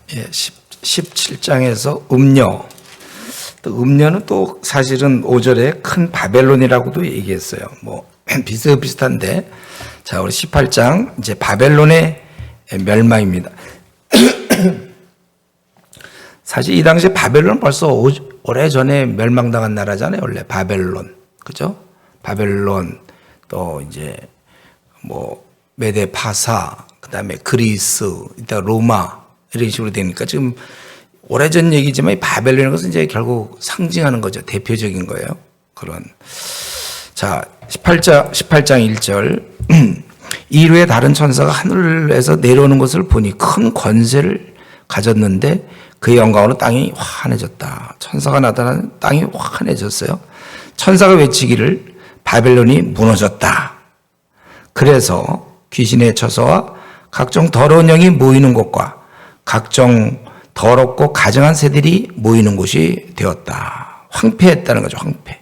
17장에서 음녀. 또 음녀는 또 사실은 5절에 큰 바벨론이라고도 얘기했어요. 뭐 비슷비슷한데, 자, 우리 18장 이제 바벨론의 멸망입니다. 사실 이 당시에 바벨론은 벌써 오래전에 멸망당한 나라잖아요. 원래 바벨론, 그죠? 바벨론, 또 이제 뭐 메데 파사, 그다음에 그리스, 이따 로마 이런 식으로 되니까 지금 오래전 얘기지만 이 바벨론이라는 것은 이제 결국 상징하는 거죠. 대표적인 거예요. 그런. 자, 18장 1절. 이후에 다른 천사가 하늘에서 내려오는 것을 보니 큰 권세를 가졌는데 그의 영광으로 땅이 환해졌다. 천사가 나타나는 땅이 환해졌어요. 천사가 외치기를 바벨론이 무너졌다. 그래서 귀신의 처소와 각종 더러운 영이 모이는 곳과 각종 더럽고 가증한 새들이 모이는 곳이 되었다. 황폐했다는 거죠. 황폐.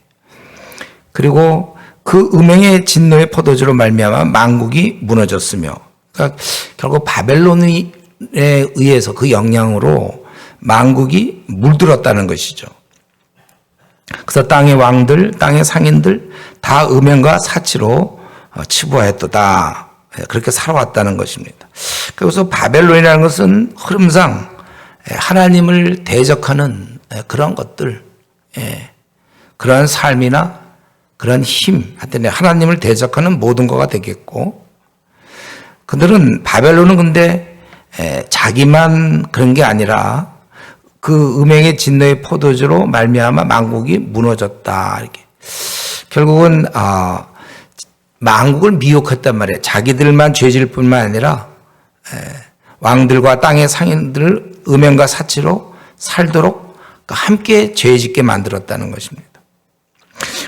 그리고 그 음행의 진노의 포도주로 말미암아 만국이 무너졌으며, 그러니까 결국 바벨론에 의해서 그 영향으로 만국이 물들었다는 것이죠. 그래서 땅의 왕들, 땅의 상인들 다 음행과 사치로 치부하였도다. 그렇게 살아왔다는 것입니다. 그래서 바벨론이라는 것은 흐름상 하나님을 대적하는 그런 것들, 그런 삶이나 그런 힘, 하여튼 하나님을 대적하는 모든 거가 되겠고, 그들은 바벨론은 근데 자기만 그런 게 아니라 그 음행의 진노의 포도주로 말미암아 만국이 무너졌다. 이렇게 결국은 만국을 미혹했단 말이에요. 자기들만 죄질 뿐만 아니라 왕들과 땅의 상인들을 음행과 사치로 살도록 함께 죄짓게 만들었다는 것입니다.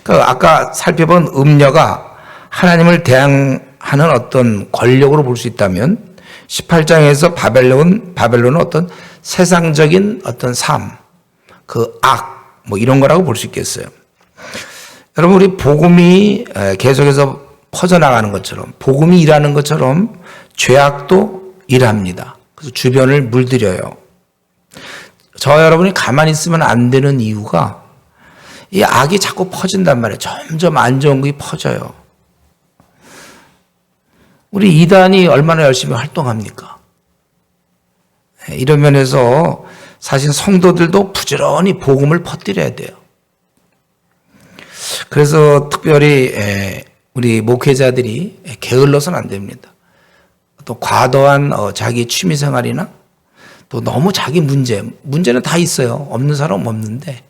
그러니까 아까 살펴본 음녀가 하나님을 대항하는 어떤 권력으로 볼 수 있다면 18장에서 바벨론은 어떤 세상적인 어떤 삶, 그 악, 뭐 이런 거라고 볼 수 있겠어요. 여러분, 우리 복음이 계속해서 퍼져나가는 것처럼, 복음이 일하는 것처럼 죄악도 일합니다. 그래서 주변을 물들여요. 저 여러분이 가만히 있으면 안 되는 이유가 이 악이 자꾸 퍼진단 말이에요. 점점 안 좋은 것이 퍼져요. 우리 이단이 얼마나 열심히 활동합니까? 이런 면에서 사실 성도들도 부지런히 복음을 퍼뜨려야 돼요. 그래서 특별히 우리 목회자들이 게을러서는 안 됩니다. 또 과도한 자기 취미생활이나 또 너무 자기 문제는 다 있어요. 없는 사람은 없는데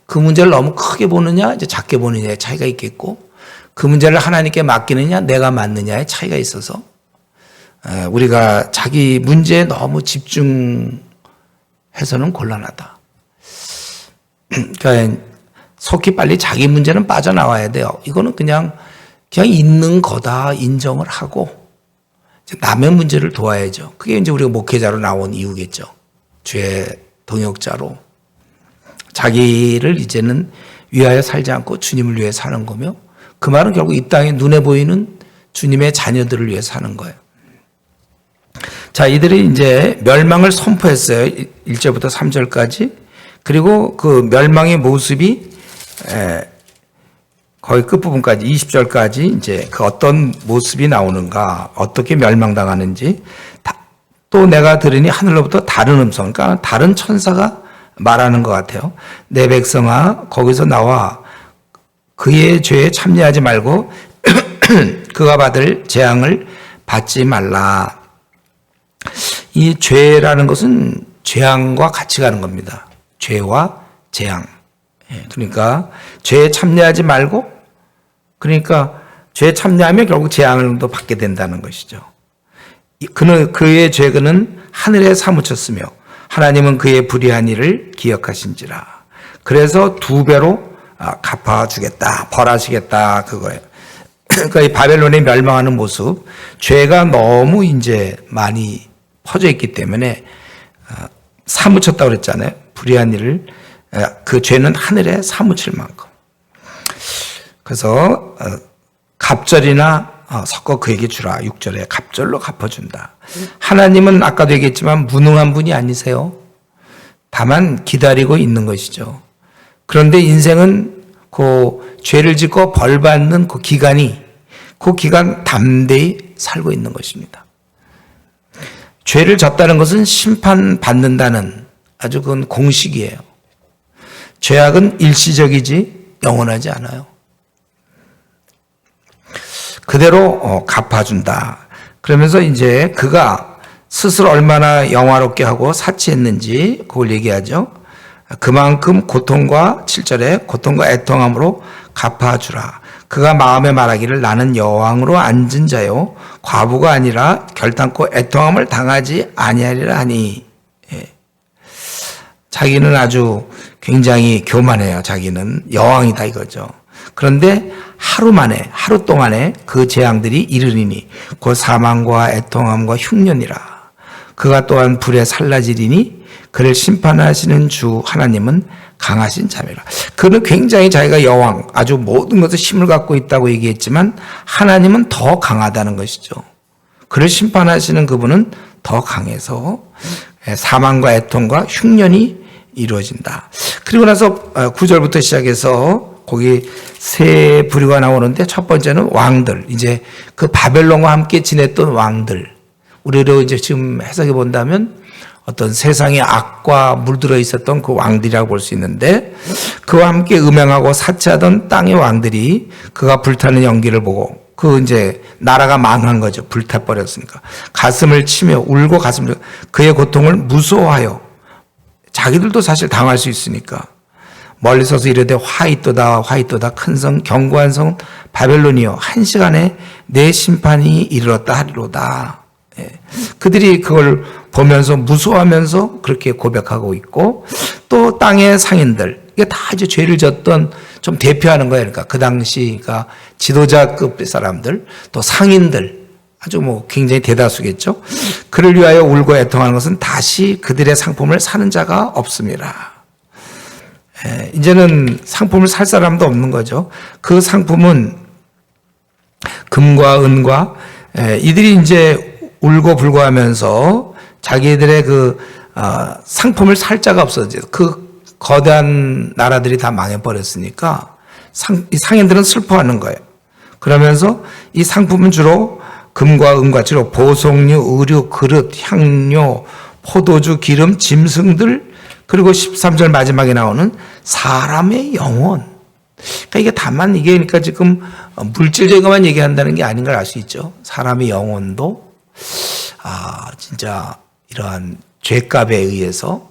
그 문제를 너무 크게 보느냐 이제 작게 보느냐의 차이가 있겠고, 그 문제를 하나님께 맡기느냐 내가 맡느냐의 차이가 있어서 우리가 자기 문제에 너무 집중해서는 곤란하다. 그러니까 속히 빨리 자기 문제는 빠져나와야 돼요. 이거는 그냥 있는 거다 인정을 하고 남의 문제를 도와야죠. 그게 이제 우리가 목회자로 나온 이유겠죠. 죄 동역자로 자기를 이제는 위하여 살지 않고 주님을 위해 사는 거며, 그 말은 결국 이 땅에 눈에 보이는 주님의 자녀들을 위해 사는 거예요. 자, 이들이 이제 멸망을 선포했어요. 1절부터 3절까지. 그리고 그 멸망의 모습이 거의 끝부분까지 20절까지 이제 그 어떤 모습이 나오는가, 어떻게 멸망당하는지. 또 내가 들으니 하늘로부터 다른 음성, 그러니까 다른 천사가 말하는 것 같아요. 내 백성아, 거기서 나와 그의 죄에 참여하지 말고 그가 받을 재앙을 받지 말라. 이 죄라는 것은 재앙과 같이 가는 겁니다. 죄와 재앙. 그러니까 죄에 참여하지 말고, 그러니까 죄에 참여하면 결국 재앙을 또 받게 된다는 것이죠. 그의 죄는 하늘에 사무쳤으며 하나님은 그의 불의한 일을 기억하신지라. 그래서 2배로 갚아주겠다, 벌하시겠다, 그거예요. 그러니까 이 바벨론의 멸망하는 모습, 죄가 너무 이제 많이 퍼져 있기 때문에 사무쳤다고 그랬잖아요. 불의한 일을, 그 죄는 하늘에 사무칠 만큼. 그래서 갑절이나 섞어 그에게 주라. 6절에 갑절로 갚아준다. 하나님은 아까도 얘기했지만 무능한 분이 아니세요. 다만 기다리고 있는 것이죠. 그런데 인생은 그 죄를 짓고 벌 받는 그 기간 담대히 살고 있는 것입니다. 죄를 졌다는 것은 심판받는다는 아주 그건 공식이에요. 죄악은 일시적이지 영원하지 않아요. 그대로 갚아준다. 그러면서 이제 그가 스스로 얼마나 영화롭게 하고 사치했는지 그걸 얘기하죠. 그만큼 고통과 7절에 고통과 애통함으로 갚아주라. 그가 마음에 말하기를 나는 여왕으로 앉은 자요 과부가 아니라 결단코 애통함을 당하지 아니하리라 하니. 자기는 아주 굉장히 교만해요. 자기는 여왕이다 이거죠. 그런데 하루 동안에 그 재앙들이 이르리니 곧 사망과 애통함과 흉년이라. 그가 또한 불에 살라지리니 그를 심판하시는 주 하나님은 강하신 자매라. 그는 굉장히 자기가 여왕, 아주 모든 것에 힘을 갖고 있다고 얘기했지만 하나님은 더 강하다는 것이죠. 그를 심판하시는 그분은 더 강해서 사망과 애통과 흉년이 이루어진다. 그리고 나서 9절부터 시작해서 거기 세 부류가 나오는데 첫 번째는 왕들. 이제 그 바벨론과 함께 지냈던 왕들. 우리로 이제 지금 해석해 본다면 어떤 세상의 악과 물들어 있었던 그 왕들이라고 볼 수 있는데 그와 함께 음행하고 사치하던 땅의 왕들이 그가 불타는 연기를 보고 그 이제 나라가 망한 거죠. 불타버렸으니까. 가슴을 치며 울고 그의 고통을 무서워하여 자기들도 사실 당할 수 있으니까 멀리 서서 이르되 화이또다 화이또다 큰 성 견고한 성 바벨론이여 한 시간에 내 심판이 이르렀다 하리로다. 그들이 그걸 보면서 무서워하면서 그렇게 고백하고 있고 또 땅의 상인들 이게 다 이제 죄를 졌던 좀 대표하는 거예요. 그러니까 그 당시 그러니까 지도자급 사람들 또 상인들 아주 뭐 굉장히 대다수겠죠. 그를 위하여 울고 애통하는 것은 다시 그들의 상품을 사는 자가 없습니다. 이제는 상품을 살 사람도 없는 거죠. 그 상품은 금과 은과 이들이 이제 울고 불고 하면서 자기들의 그 상품을 살 자가 없어져요. 그 거대한 나라들이 다 망해버렸으니까 이 상인들은 슬퍼하는 거예요. 그러면서 이 상품은 주로 금과 은과 주로 보석류, 의류, 그릇, 향료, 포도주, 기름, 짐승들 그리고 13절 마지막에 나오는 사람의 영혼. 그러니까 이게 다만 이게 그러니까 지금 물질적인 것만 얘기한다는 게 아닌 걸 알 수 있죠. 사람의 영혼도 진짜 이러한 죄값에 의해서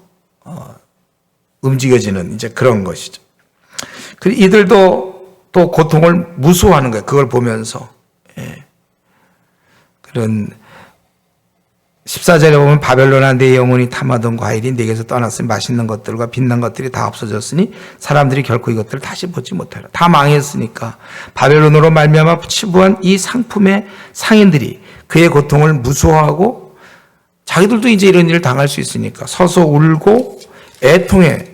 움직여지는 이제 그런 것이죠. 그리고 이들도 또 고통을 무서워하는 거예요. 그걸 보면서. 그런 14절에 보면 바벨론아 내 영혼이 탐하던 과일이 내게서 떠났으니 맛있는 것들과 빛난 것들이 다 없어졌으니 사람들이 결코 이것들을 다시 보지 못하리라. 다 망했으니까 바벨론으로 말미암아 치부한 이 상품의 상인들이 그의 고통을 무서워하고 자기들도 이제 이런 일을 당할 수 있으니까 서서 울고 애통해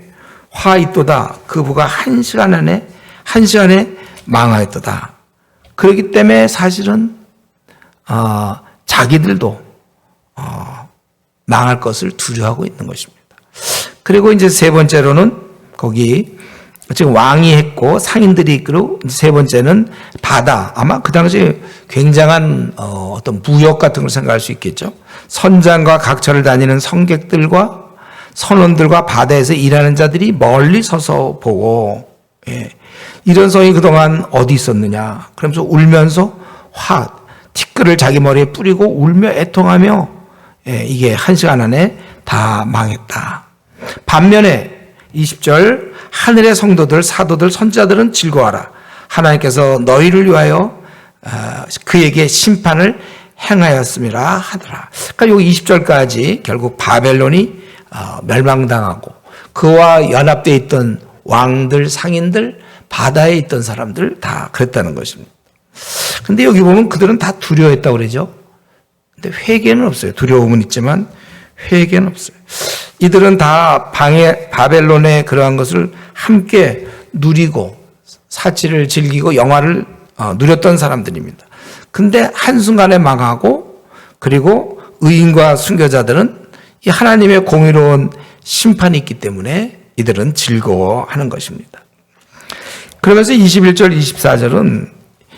화있도다. 그 부가 한 시간에 망하였도다. 그렇기 때문에 사실은 자기들도 망할 것을 두려워하고 있는 것입니다. 그리고 이제 세 번째로는 거기 지금 왕이 했고 상인들이 있고 세 번째는 바다. 아마 그 당시에 굉장한 어떤 무역 같은 걸 생각할 수 있겠죠. 선장과 각처를 다니는 성객들과 선원들과 바다에서 일하는 자들이 멀리 서서 보고 이런 성이 그동안 어디 있었느냐. 그러면서 울면서 티끌을 자기 머리에 뿌리고 울며 애통하며 이게 한 시간 안에 다 망했다. 반면에 20절 하늘의 성도들, 사도들, 선지자들은 즐거워하라. 하나님께서 너희를 위하여 그에게 심판을 행하였음이라 하더라. 그러니까 여기 20절까지 결국 바벨론이 멸망당하고 그와 연합되어 있던 왕들, 상인들, 바다에 있던 사람들 다 그랬다는 것입니다. 근데 여기 보면 그들은 다 두려워했다고 그러죠. 근데 회개는 없어요. 두려움은 있지만 회개는 없어요. 이들은 다 바벨론의 그러한 것을 함께 누리고 사치를 즐기고 영화를 누렸던 사람들입니다. 근데 한순간에 망하고 그리고 의인과 순교자들은 이 하나님의 공의로운 심판이 있기 때문에 이들은 즐거워하는 것입니다. 그러면서 21절, 24절은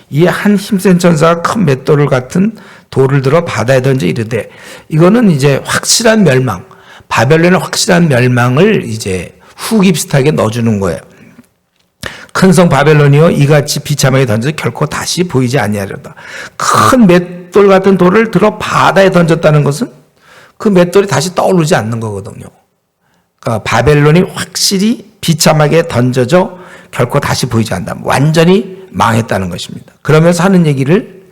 이 한 힘센 천사가 큰 맷돌을 같은 돌을 들어 바다에 던져 이르되, 이거는 이제 확실한 멸망, 바벨론의 확실한 멸망을 이제 후기 비슷하게 넣어주는 거예요. 큰 성 바벨론이여 이같이 비참하게 던져 결코 다시 보이지 아니하리로다. 큰 맷돌 같은 돌을 들어 바다에 던졌다는 것은 그 맷돌이 다시 떠오르지 않는 거거든요. 그러니까 바벨론이 확실히 비참하게 던져져 결코 다시 보이지 않는다. 완전히 망했다는 것입니다. 그러면서 하는 얘기를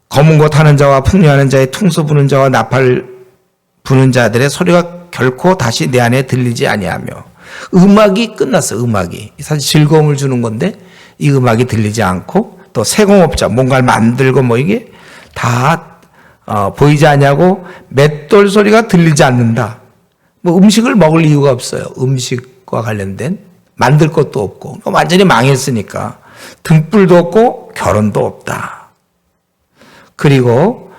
검은 것 하는 자와 풍류하는 자의 퉁소 부는 자와 나팔 부는 자들의 소리가 결코 다시 내 안에 들리지 아니하며, 음악이 끝났어. 음악이 사실 즐거움을 주는 건데 이 음악이 들리지 않고, 또 세공업자 뭔가를 만들고 뭐 이게 다 보이지 않냐고 맷돌 소리가 들리지 않는다. 뭐 음식을 먹을 이유가 없어요. 음식과 관련된 만들 것도 없고 완전히 망했으니까 등불도 없고 결혼도 없다. 그리고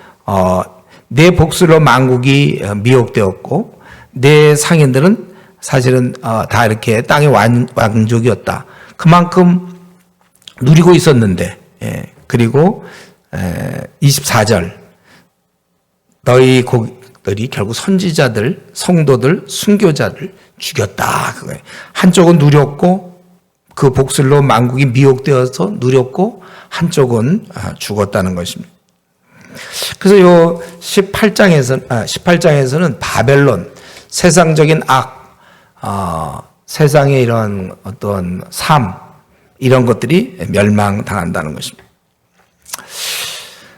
내 복술로 만국이 미혹되었고 내 상인들은 사실은 다 이렇게 땅의 왕족이었다. 그만큼 누리고 있었는데, 그리고 24절 너희 곡들이 결국 선지자들, 성도들, 순교자들 죽였다. 그거예요. 한쪽은 누렸고 그 복술로 만국이 미혹되어서 누렸고 한쪽은 죽었다는 것입니다. 그래서 요 18장에서는 바벨론, 세상적인 악, 세상의 이런 어떤 삶, 이런 것들이 멸망당한다는 것입니다.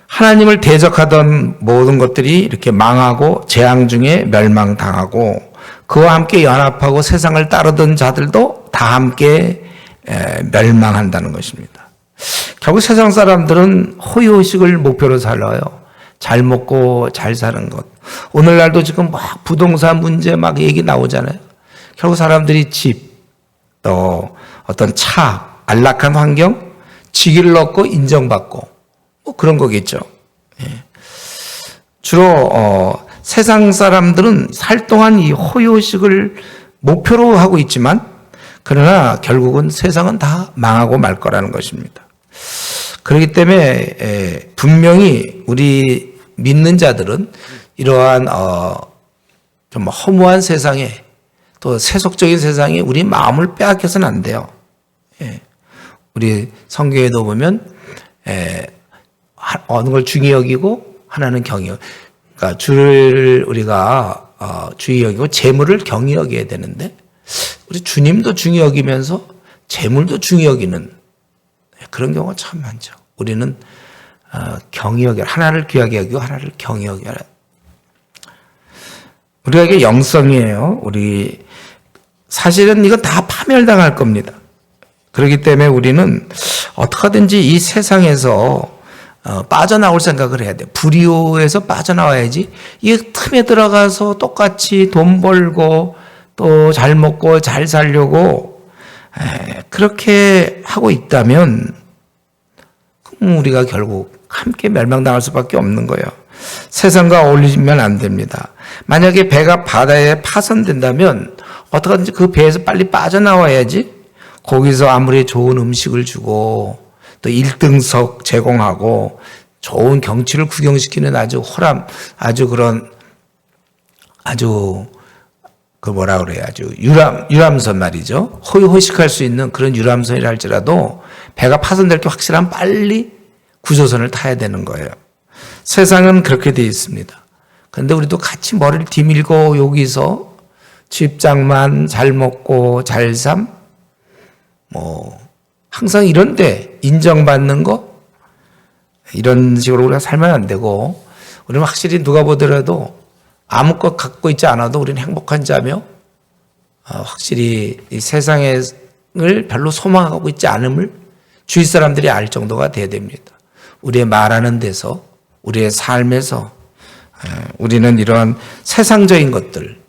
하나님을 대적하던 모든 것들이 이렇게 망하고 재앙 중에 멸망당하고, 그와 함께 연합하고 세상을 따르던 자들도 다 함께 멸망한다는 것입니다. 결국 세상 사람들은 호의호식을 목표로 살아요. 잘 먹고 잘 사는 것. 오늘날도 지금 막 부동산 문제 막 얘기 나오잖아요. 결국 사람들이 집, 또 어떤 차, 안락한 환경, 직위를 얻고 인정받고 뭐 그런 거겠죠. 주로 세상 사람들은 살 동안 이 호의호식을 목표로 하고 있지만, 그러나 결국은 세상은 다 망하고 말 거라는 것입니다. 그렇기 때문에 분명히 우리 믿는 자들은 이러한 좀 허무한 세상에, 또 세속적인 세상에 우리 마음을 빼앗겨서는 안 돼요. 우리 성경에도 보면 어느 걸 중히 여기고 하나는 경히 여기고, 그러니까 주를 우리가 중히 여기고 재물을 경히 여겨야 되는데, 우리 주님도 중히 여기면서 재물도 중히 여기는 그런 경우가 참 많죠. 우리는 경히 여겨라. 하나를 귀하게 여기고 하나를 경히 여겨라. 우리가 이게 영성이에요. 우리 사실은 이거 다 파멸당할 겁니다. 그렇기 때문에 우리는 어떻게든지 이 세상에서 빠져나올 생각을 해야 돼. 불의호에서 빠져나와야지. 이 틈에 들어가서 똑같이 돈 벌고 또 잘 먹고 잘 살려고 그렇게 하고 있다면 그럼 우리가 결국 함께 멸망당할 수밖에 없는 거예요. 세상과 어울리면 안 됩니다. 만약에 배가 바다에 파손된다면 어떻게든지 그 배에서 빨리 빠져나와야지. 거기서 아무리 좋은 음식을 주고 또 1등석 제공하고 좋은 경치를 구경시키는 아주 그런 그 뭐라 그래요? 아주 유람선 말이죠. 호의호식할 수 있는 그런 유람선이라 할지라도 배가 파손될 게 확실하면 빨리 구조선을 타야 되는 거예요. 세상은 그렇게 되어 있습니다. 그런데 우리도 같이 머리를 뒤밀고 여기서 집장만 잘 먹고 잘 항상 이런데 인정받는 거, 이런 식으로 우리가 살면 안 되고, 우리는 확실히 누가 보더라도 아무것 갖고 있지 않아도 우리는 행복한 자며, 확실히 이 세상을 별로 소망하고 있지 않음을 주위 사람들이 알 정도가 돼야 됩니다. 우리의 말하는 데서, 우리의 삶에서 우리는 이러한 세상적인 것들,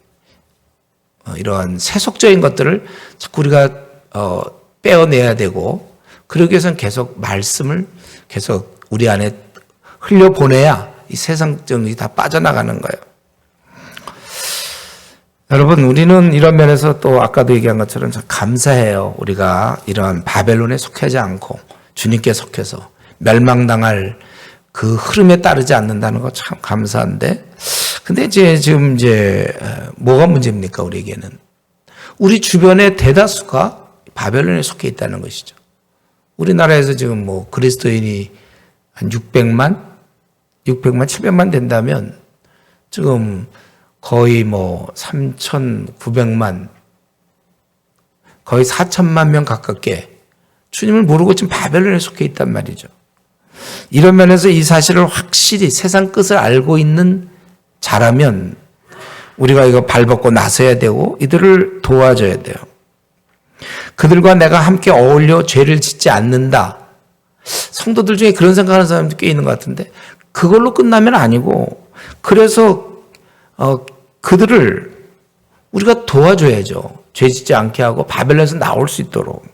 이러한 세속적인 것들을 자꾸 우리가 빼어내야 되고, 그러기 위해서는 계속 말씀을 계속 우리 안에 흘려보내야 이 세상적인 것이 다 빠져나가는 거예요. 여러분, 우리는 이런 면에서 또 아까도 얘기한 것처럼 참 감사해요. 우리가 이런 바벨론에 속하지 않고 주님께 속해서 멸망당할 그 흐름에 따르지 않는다는 거 참 감사한데, 근데 지금 뭐가 문제입니까? 우리에게는 우리 주변의 대다수가 바벨론에 속해 있다는 것이죠. 우리나라에서 지금 뭐 그리스도인이 한 600만, 700만 된다면 지금 거의 뭐 3,900만, 거의 4천만 명 가깝게 주님을 모르고 지금 바벨론에 속해 있단 말이죠. 이런 면에서 이 사실을 확실히 세상 끝을 알고 있는 자라면 우리가 이거 발벗고 나서야 되고 이들을 도와줘야 돼요. 그들과 내가 함께 어울려 죄를 짓지 않는다. 성도들 중에 그런 생각하는 사람도 꽤 있는 것 같은데 그걸로 끝나면 아니고, 그래서 그들을 우리가 도와줘야죠. 죄 짓지 않게 하고 바벨론에서 나올 수 있도록.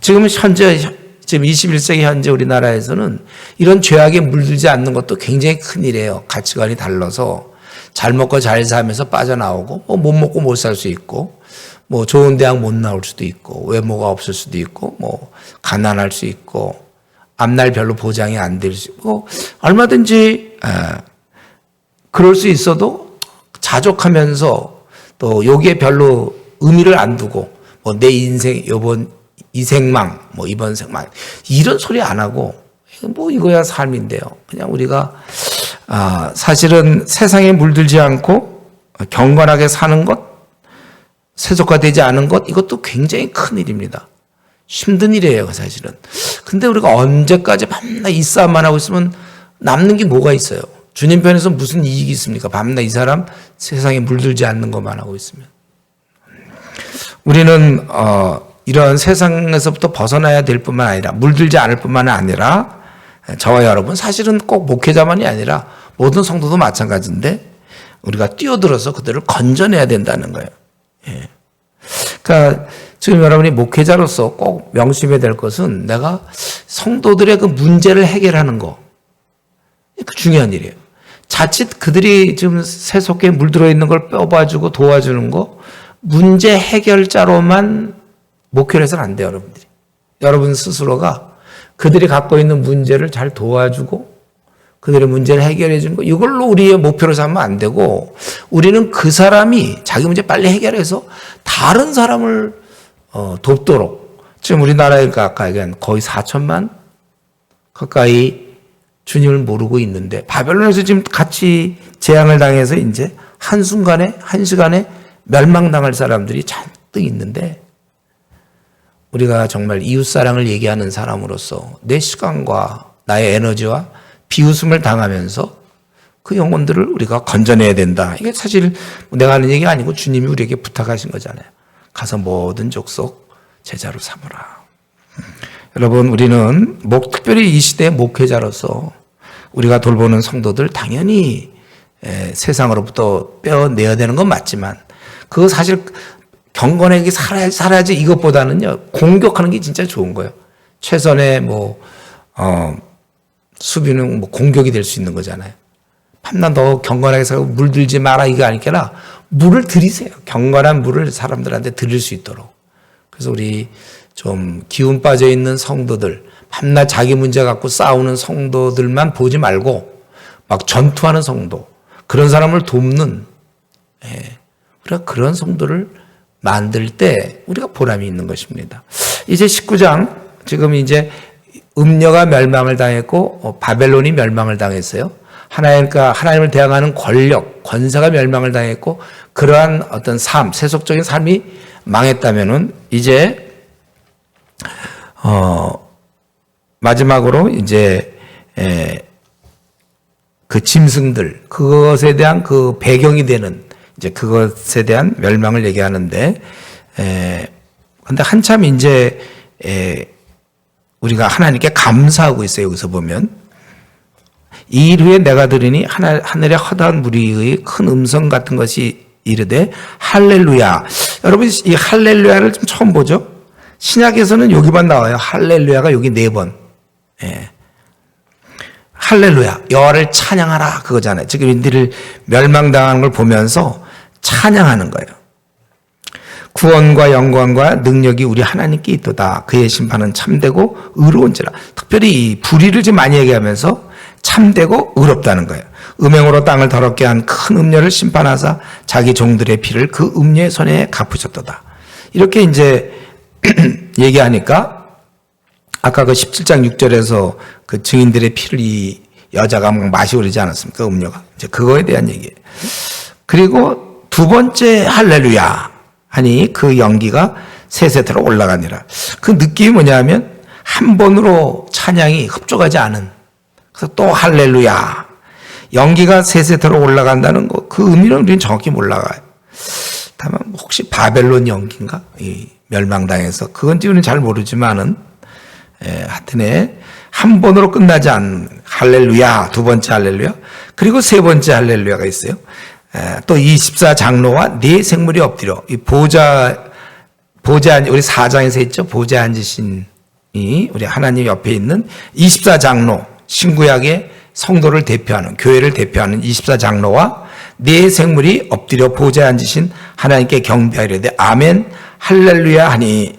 지금 21세기 현재 우리나라에서는 이런 죄악에 물들지 않는 것도 굉장히 큰일이에요. 가치관이 달라서 잘 먹고 잘 살면서 빠져나오고 못 먹고 못 살 수 있고, 뭐 좋은 대학 못 나올 수도 있고, 외모가 없을 수도 있고, 뭐 가난할 수 있고, 앞날 별로 보장이 안 될 수 있고, 얼마든지 그럴 수 있어도 자족하면서 또 여기에 별로 의미를 안 두고 뭐 내 인생 이 생망, 뭐 이번 생망 이런 소리 안 하고 뭐 이거야 삶인데요. 그냥 우리가 사실은 세상에 물들지 않고 경건하게 사는 것, 세속화되지 않은 것, 이것도 굉장히 큰 일입니다. 힘든 일이에요, 사실은. 근데 우리가 언제까지 밤낮 이 싸움만 하고 있으면 남는 게 뭐가 있어요? 주님 편에서 무슨 이익이 있습니까? 밤낮 이 사람 세상에 물들지 않는 것만 하고 있으면. 우리는 이런 세상에서부터 벗어나야 될 뿐만 아니라, 물들지 않을 뿐만 아니라, 저와 여러분, 사실은 꼭 목회자만이 아니라 모든 성도도 마찬가지인데 우리가 뛰어들어서 그들을 건져내야 된다는 거예요. 예. 그러니까 지금 여러분이 목회자로서 꼭 명심해야 될 것은 내가 성도들의 그 문제를 해결하는 거, 그 중요한 일이에요. 자칫 그들이 지금 세속에 물들어 있는 걸 뽑아주고 도와주는 거, 문제 해결자로만 목회를 해서는 안 돼요, 여러분들이. 여러분 스스로가 그들이 갖고 있는 문제를 잘 도와주고 그들의 문제를 해결해 주는 거, 이걸로 우리의 목표로 삼으면 안 되고, 우리는 그 사람이 자기 문제 빨리 해결해서 다른 사람을 돕도록. 지금 우리나라에 아까 얘기한 거의 4천만 가까이 주님을 모르고 있는데, 바벨론에서 지금 같이 재앙을 당해서 이제 한순간에, 한 시간에 멸망당할 사람들이 잔뜩 있는데, 우리가 정말 이웃사랑을 얘기하는 사람으로서 내 시간과 나의 에너지와 비웃음을 당하면서 그 영혼들을 우리가 건져내야 된다. 이게 사실 내가 하는 얘기가 아니고 주님이 우리에게 부탁하신 거잖아요. 가서 모든 족속 제자로 삼으라. 여러분, 우리는 특별히 이 시대의 목회자로서 우리가 돌보는 성도들 당연히 세상으로부터 빼어내야 되는 건 맞지만, 그거 사실 경건하게 살아야지 이것보다는요, 공격하는 게 진짜 좋은 거예요. 최선의 수비는 공격이 될 수 있는 거잖아요. 밤낮 너 경건하게 살고 물들지 마라, 이거 아니라 물을 들이세요. 경건한 물을 사람들한테 들릴 수 있도록. 그래서 우리 좀 기운 빠져 있는 성도들, 밤낮 자기 문제 갖고 싸우는 성도들만 보지 말고 막 전투하는 성도, 그런 사람을 돕는, 우리가 그런 성도를 만들 때 우리가 보람이 있는 것입니다. 이제 19장, 지금 이제 음녀가 멸망을 당했고 바벨론이 멸망을 당했어요. 하나님을 대항하는 권력, 권세가 멸망을 당했고, 그러한 어떤 삶, 세속적인 삶이 망했다면은 이제 마지막으로 이제 그 짐승들, 그것에 대한 그 배경이 되는 이제 그것에 대한 멸망을 얘기하는데, 근데 한참 이제 우리가 하나님께 감사하고 있어요. 여기서 보면 이 일 후에 내가 들으니 하늘의 허다한 무리의 큰 음성 같은 것이 이르되 할렐루야. 여러분, 이 할렐루야를 좀 처음 보죠? 신약에서는 여기만 나와요. 할렐루야가 여기 4번. 할렐루야, 여호와를 찬양하라, 그거잖아요. 지금 인들을 멸망당하는 걸 보면서 찬양하는 거예요. 구원과 영광과 능력이 우리 하나님께 있도다. 그의 심판은 참되고 의로운지라. 특별히 이 불의를 좀 많이 얘기하면서 참되고 의롭다는 거예요. 음행으로 땅을 더럽게 한 큰 음녀를 심판하사 자기 종들의 피를 그 음녀의 손에 갚으셨도다. 이렇게 이제 얘기하니까 아까 그 17장 6절에서 그 증인들의 피를 이 여자가 막 마시고 그러지 않았습니까? 음녀가. 이제 그거에 대한 얘기예요. 그리고 두 번째 할렐루야 하니 그 연기가 세세토록 올라가니라. 그 느낌이 뭐냐면 한 번으로 찬양이 흡족하지 않은. 그래서 또 할렐루야. 연기가 세세토록 올라간다는 거, 그 의미는 우리는 정확히 몰라가요. 다만 혹시 바벨론 연기인가? 이 멸망당해서 그건지 우리는 잘 모르지만은 하여튼에 한 번으로 끝나지 않는 할렐루야, 두 번째 할렐루야, 그리고 세 번째 할렐루야가 있어요. 또 24장로와 네 생물이 엎드려 이 보좌 우리 4장에서 했죠. 보좌에 앉으신 이 우리 하나님 옆에 있는 24장로, 신구약의 성도를 대표하는, 교회를 대표하는 24장로와 네 생물이 엎드려 보좌에 앉으신 하나님께 경배하리되 아멘 할렐루야 하니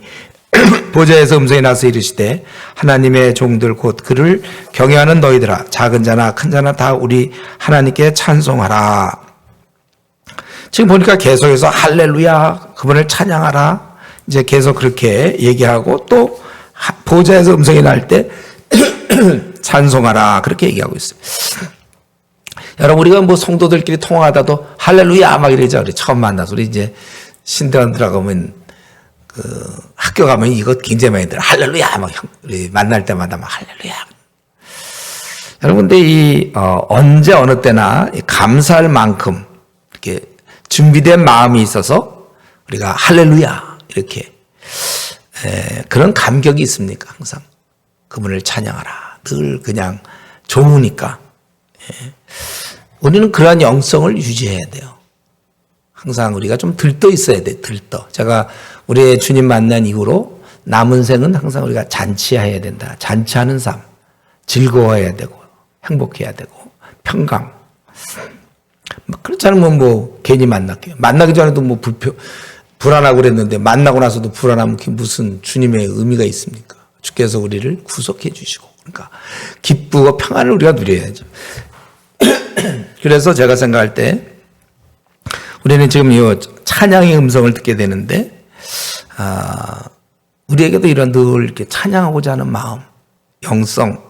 보좌에서 음성이 나서 이르시되 하나님의 종들 곧 그를 경외하는 너희들아 작은 자나 큰 자나 다 우리 하나님께 찬송하라. 지금 보니까 계속해서 할렐루야, 그분을 찬양하라, 이제 계속 그렇게 얘기하고 또 보좌에서 음성이 날 때 찬송하라 그렇게 얘기하고 있어요. 여러분 우리가 뭐 성도들끼리 통화하다도 할렐루야 막 이러죠. 우리 처음 만나서 우리 이제 신대원 들어가면 그 학교 가면 이거 굉장히 많이 들어. 할렐루야 막 우리 만날 때마다 막 할렐루야. 여러분 근데 이 언제 어느 때나 감사할 만큼 이렇게 준비된 마음이 있어서 우리가 할렐루야 이렇게 그런 감격이 있습니까? 항상 그분을 찬양하라. 늘 그냥 좋으니까. 우리는 그러한 영성을 유지해야 돼요. 항상 우리가 좀 들떠 있어야 돼. 들떠. 제가 우리의 주님 만난 이후로 남은 생은 항상 우리가 잔치해야 된다. 잔치하는 삶. 즐거워해야 되고 행복해야 되고 평강. 그렇지 않으면 뭐 괜히 만날게요. 만나기 전에도 뭐 불안하고 그랬는데 만나고 나서도 불안하면 그게 무슨 주님의 의미가 있습니까? 주께서 우리를 구속해 주시고. 그러니까 기쁘고 평안을 우리가 누려야죠. 그래서 제가 생각할 때 우리는 지금 이 찬양의 음성을 듣게 되는데 우리에게도 이런 늘 이렇게 찬양하고자 하는 마음, 영성.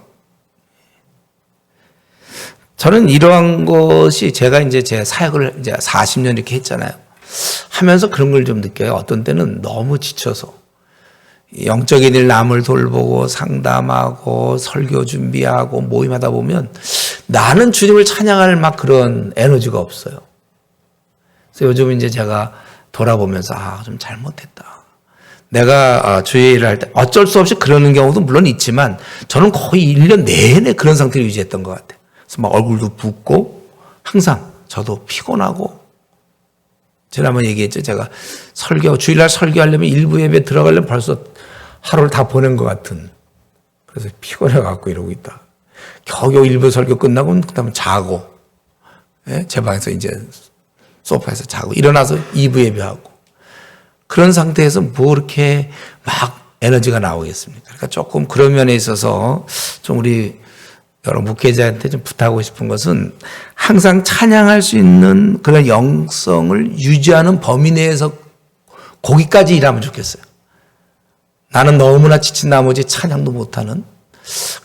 저는 이러한 것이 제가 이제 제 사역을 이제 40년 이렇게 했잖아요. 하면서 그런 걸 좀 느껴요. 어떤 때는 너무 지쳐서 영적인 일 남을 돌보고 상담하고 설교 준비하고 모임하다 보면 나는 주님을 찬양할 막 그런 에너지가 없어요. 그래서 요즘 이제 제가 돌아보면서 좀 잘못했다. 내가 주의 일을 할 때 어쩔 수 없이 그러는 경우도 물론 있지만 저는 거의 1년 내내 그런 상태를 유지했던 것 같아요. 그래서 막 얼굴도 붓고 항상 저도 피곤하고 지난번 얘기했죠. 제가 주일날 설교하려면 일부 예배 들어가려면 벌써 하루를 다 보낸 것 같은. 그래서 피곤해갖고 이러고 있다. 겨우겨우 일부 설교 끝나고 그다음에 자고, 제 방에서 이제 소파에서 자고 일어나서 2부 예배하고 그런 상태에서 뭐 이렇게 막 에너지가 나오겠습니까? 그러니까 조금 그런 면에 있어서 좀 우리 여러 목회자한테 좀 부탁하고 싶은 것은 항상 찬양할 수 있는 그런 영성을 유지하는 범위 내에서 거기까지 일하면 좋겠어요. 나는 너무나 지친 나머지 찬양도 못하는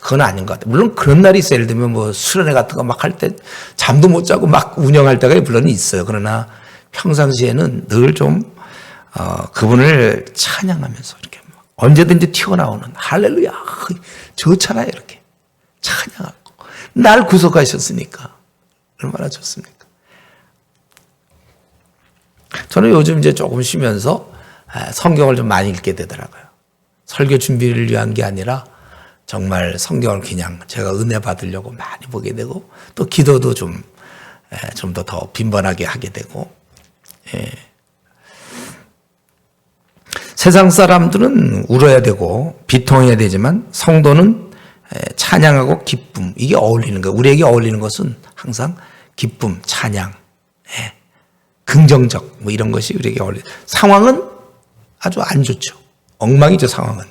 그건 아닌 것 같아요. 물론 그런 날이 있어요. 예를 들면 뭐 수련회 같은 거 막 할 때 잠도 못 자고 막 운영할 때가 물론 있어요. 그러나 평상시에는 늘 좀 그분을 찬양하면서 이렇게 언제든지 튀어나오는 할렐루야 좋잖아요. 이렇게 찬양하고 날 구속하셨으니까 얼마나 좋습니까? 저는 요즘 이제 조금 쉬면서 성경을 좀 많이 읽게 되더라고요. 설교 준비를 위한 게 아니라 정말 성경을 그냥 제가 은혜 받으려고 많이 보게 되고 또 기도도 좀 더 빈번하게 하게 되고. 세상 사람들은 울어야 되고 비통해야 되지만 성도는 찬양하고 기쁨, 이게 어울리는 거예요. 우리에게 어울리는 것은 항상 기쁨, 찬양. 그 긍정적 뭐 이런 것이 우리에게 어울려. 상황은 아주 안 좋죠. 엉망이죠, 상황은.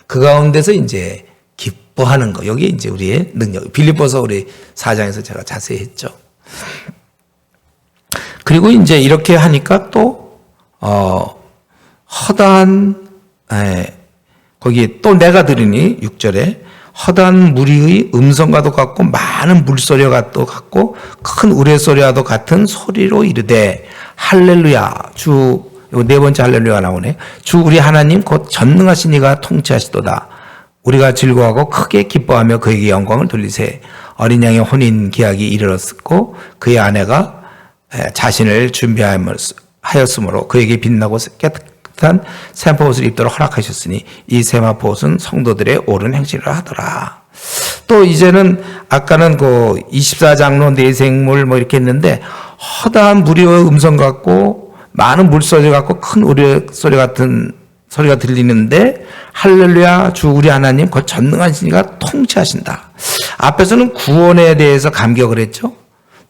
그 가운데서 이제 기뻐하는 거. 여기 이제 우리의 능력. 빌립보서 우리 4장에서 제가 자세히 했죠. 그리고 이제 이렇게 하니까 또 허다한 거기 또 내가 들으니 6절에 허다한 무리의 음성과도 같고 많은 물소리와 도 같고 큰 우레소리와도 같은 소리로 이르되 할렐루야 주 네 번째 할렐루야 나오네. 주 우리 하나님 곧 전능하신 이가 통치하시도다. 우리가 즐거워하고 크게 기뻐하며 그에게 영광을 돌리세. 어린 양의 혼인 기약이 이르렀고 그의 아내가 자신을 준비하였으므로 그에게 빛나고 깨끗한 세마포옷을 입도록 허락하셨으니 이 세마포옷은 성도들의 옳은 행실을 하더라. 또 이제는 아까는 그 24장로 내생물 뭐 이렇게 했는데 허다한 무리의 음성 같고 많은 물소리 같고 큰 우레소리 같은 소리가 들리는데 할렐루야 주 우리 하나님 곧 전능하신 이가 통치하신다. 앞에서는 구원에 대해서 감격을 했죠.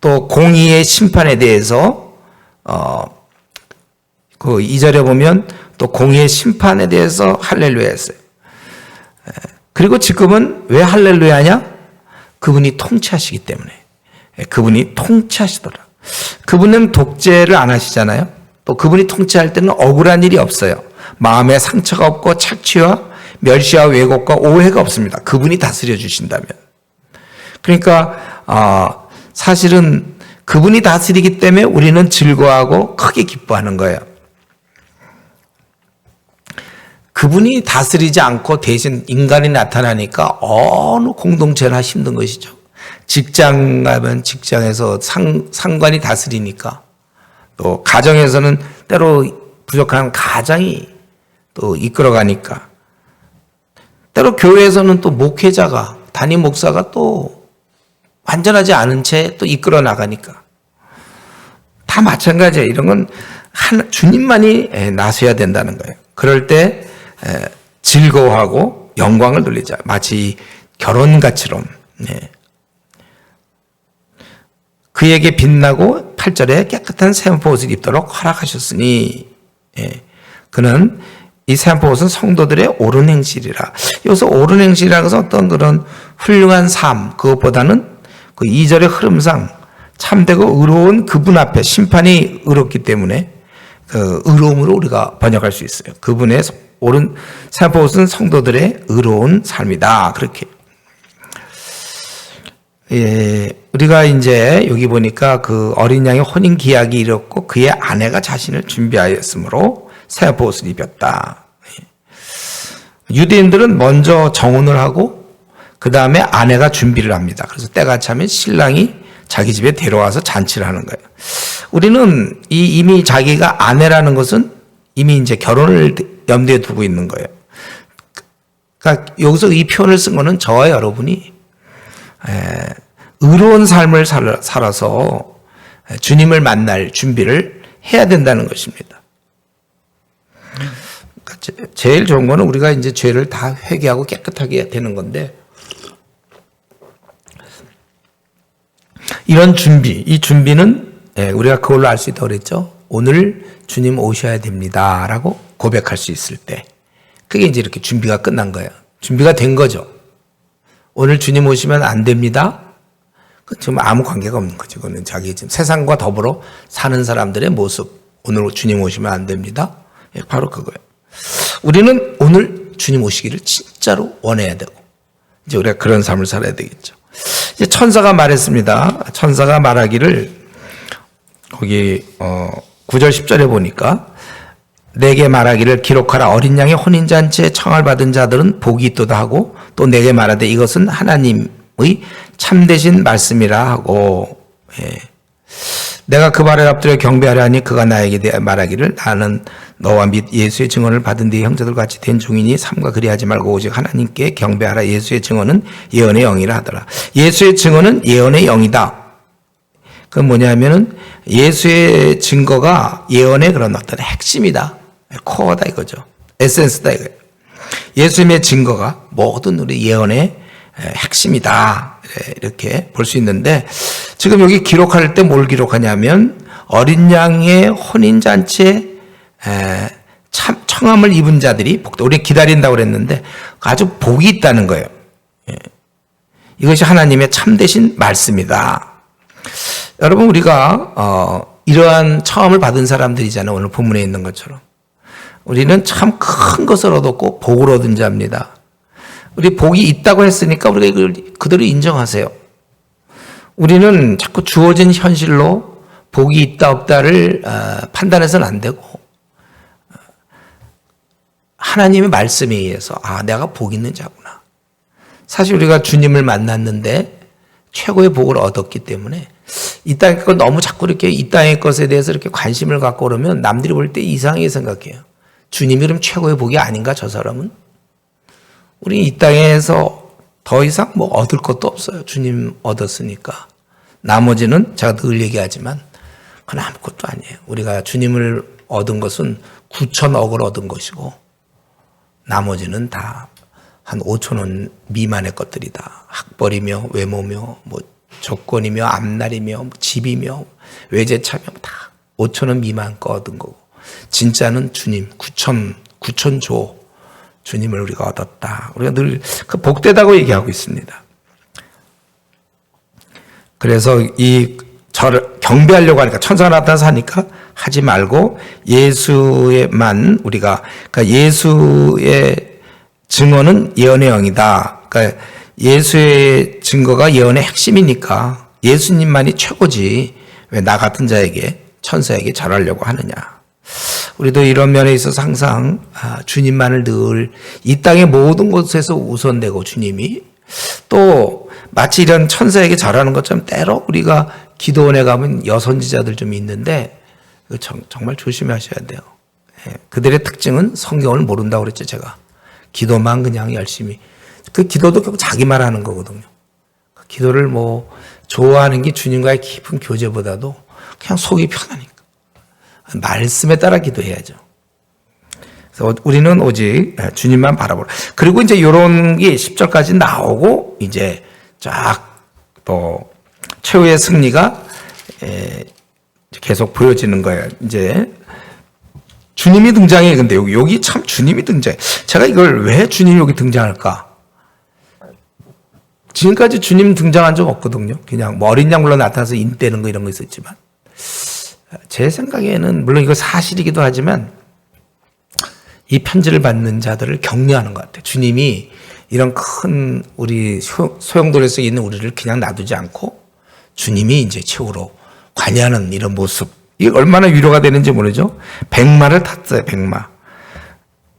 또 공의의 심판에 대해서 그 2절에 보면 또 공의의 심판에 대해서 할렐루야 했어요. 그리고 지금은 왜 할렐루야냐? 그분이 통치하시기 때문에. 그분이 통치하시더라. 그분은 독재를 안 하시잖아요. 또 그분이 통치할 때는 억울한 일이 없어요. 마음에 상처가 없고 착취와 멸시와 왜곡과 오해가 없습니다. 그분이 다스려 주신다면. 그러니까 사실은 그분이 다스리기 때문에 우리는 즐거워하고 크게 기뻐하는 거예요. 그분이 다스리지 않고 대신 인간이 나타나니까 어느 공동체나 힘든 것이죠. 직장 가면 직장에서 상관이 다스리니까, 또 가정에서는 때로 부족한 가장이 또 이끌어가니까, 때로 교회에서는 또 목회자가, 담임 목사가 또 완전하지 않은 채 또 이끌어 나가니까 다 마찬가지예요. 이런 건 주님만이 나서야 된다는 거예요. 그럴 때 즐거워하고 영광을 돌리자. 마치 결혼같이럼. 그에게 빛나고 8절에 깨끗한 세마포옷을 입도록 허락하셨으니, 그는 이 세마포옷은 성도들의 옳은 행실이라. 여기서 옳은 행실이라는 것은 어떤 그런 훌륭한 삶, 그것보다는 그 2절의 흐름상 참되고 의로운 그분 앞에, 심판이 의롭기 때문에 그 의로움으로 우리가 번역할 수 있어요. 그분의 옳은 세마포옷은 성도들의 의로운 삶이다. 그렇게. 우리가 이제 여기 보니까 그 어린 양의 혼인 기약이 이뤘고 그의 아내가 자신을 준비하였으므로 세마포옷을 입었다. 유대인들은 먼저 정혼을 하고 그 다음에 아내가 준비를 합니다. 그래서 때가 차면 신랑이 자기 집에 데려와서 잔치를 하는 거예요. 우리는 이미 자기가 아내라는 것은 이미 이제 결혼을 염두에 두고 있는 거예요. 그러니까 여기서 이 표현을 쓴 거는 저와 여러분이 의로운 삶을 살아서 주님을 만날 준비를 해야 된다는 것입니다. 그러니까 제일 좋은 거는 우리가 이제 죄를 다 회개하고 깨끗하게 되는 건데, 이런 준비, 이 준비는 우리가 그걸로 알 수 있다고 그랬죠. 오늘 주님 오셔야 됩니다 라고 고백할 수 있을 때, 그게 이제 이렇게 준비가 끝난 거예요. 준비가 된 거죠. 오늘 주님 오시면 안 됩니다. 지금 아무 관계가 없는 거죠. 그거는 자기 지금 세상과 더불어 사는 사람들의 모습. 오늘 주님 오시면 안 됩니다. 바로 그거예요. 우리는 오늘 주님 오시기를 진짜로 원해야 되고, 이제 우리가 그런 삶을 살아야 되겠죠. 이제 천사가 말했습니다. 천사가 말하기를, 거기 9절 10절에 보니까 내게 말하기를 기록하라. 어린 양의 혼인잔치에 청을 받은 자들은 복이 있도다 하고, 또 내게 말하되 이것은 하나님의 참되신 말씀이라 하고, 내가 그 말에 앞들여 경배하려 하니 그가 나에게 말하기를 나는 너와 및 예수의 증언을 받은 네 형제들 같이 된 종이니 삼가 그리하지 말고 오직 하나님께 경배하라. 예수의 증언은 예언의 영이라 하더라. 예수의 증언은 예언의 영이다. 그건 뭐냐면은 예수의 증거가 예언의 그런 어떤 핵심이다. 코어다 이거죠. 에센스다 이거예요. 예수님의 증거가 모든 우리 예언의 핵심이다. 이렇게 볼 수 있는데, 지금 여기 기록할 때 뭘 기록하냐면 어린 양의 혼인잔치에 청함을 입은 자들이 우리 기다린다고 그랬는데 아주 복이 있다는 거예요. 이것이 하나님의 참되신 말씀이다. 여러분, 우리가 이러한 청함을 받은 사람들이잖아요. 오늘 본문에 있는 것처럼. 우리는 참 큰 것을 얻었고 복을 얻은 자입니다. 우리 복이 있다고 했으니까 우리가 그대로 인정하세요. 우리는 자꾸 주어진 현실로 복이 있다 없다를 판단해서는 안 되고, 하나님의 말씀에 의해서 내가 복 있는 자구나. 사실 우리가 주님을 만났는데 최고의 복을 얻었기 때문에 이 땅의 것 너무 자꾸 이렇게 이 땅의 것에 대해서 이렇게 관심을 갖고 그러면 남들이 볼 때 이상하게 생각해요. 주님이 그럼 최고의 복이 아닌가, 저 사람은? 우리 이 땅에서 더 이상 뭐 얻을 것도 없어요. 주님 얻었으니까. 나머지는 제가 늘 얘기하지만 그건 아무것도 아니에요. 우리가 주님을 얻은 것은 9천억을 얻은 것이고 나머지는 다 한 5천 원 미만의 것들이다. 학벌이며 외모며 뭐 조건이며 앞날이며 집이며 외제차며 다 5천 원 미만 거 얻은 거고, 진짜는 주님 9천조 주님을 우리가 얻었다. 우리가 늘 그 복되다고 얘기하고 있습니다. 그래서 저를 경배하려고 하니까, 천사가 나타나서 하니까 하지 말고 예수에만 우리가, 그러니까 예수의 증언은 예언의 영이다. 그러니까 예수의 증거가 예언의 핵심이니까 예수님만이 최고지 왜 나 같은 자에게, 천사에게 절하려고 하느냐. 우리도 이런 면에 있어서 항상 주님만을 늘 이 땅의 모든 곳에서 우선되고, 주님이 또 마치 이런 천사에게 절하는 것처럼 때로 우리가 기도원에 가면 여선지자들 좀 있는데 정말 조심하셔야 돼요. 그들의 특징은 성경을 모른다고 그랬죠, 제가. 기도만 그냥 열심히. 그 기도도 결국 자기 말하는 거거든요. 그 기도를 뭐 좋아하는 게 주님과의 깊은 교제보다도 그냥 속이 편하니까 말씀에 따라 기도해야죠. 그래서 우리는 오직 주님만 바라보라. 그리고 이제 이런 게 10절까지 나오고 이제 쫙 또 최후의 승리가 계속 보여지는 거예요. 이제 주님이 등장해. 근데 여기 참 주님이 등장해. 제가 이걸 왜 주님이 여기 등장할까? 지금까지 주님 등장한 적 없거든요. 그냥 뭐 어린 양 물론 나타나서 인대는 거 이런 거 있었지만, 제 생각에는 물론 이거 사실이기도 하지만 이 편지를 받는 자들을 격려하는 것 같아요. 주님이 이런 큰 우리 소용돌이 속에 있는 우리를 그냥 놔두지 않고 주님이 이제 최후로 관여하는 이런 모습, 이게 얼마나 위로가 되는지 모르죠. 백마를 탔어요. 백마.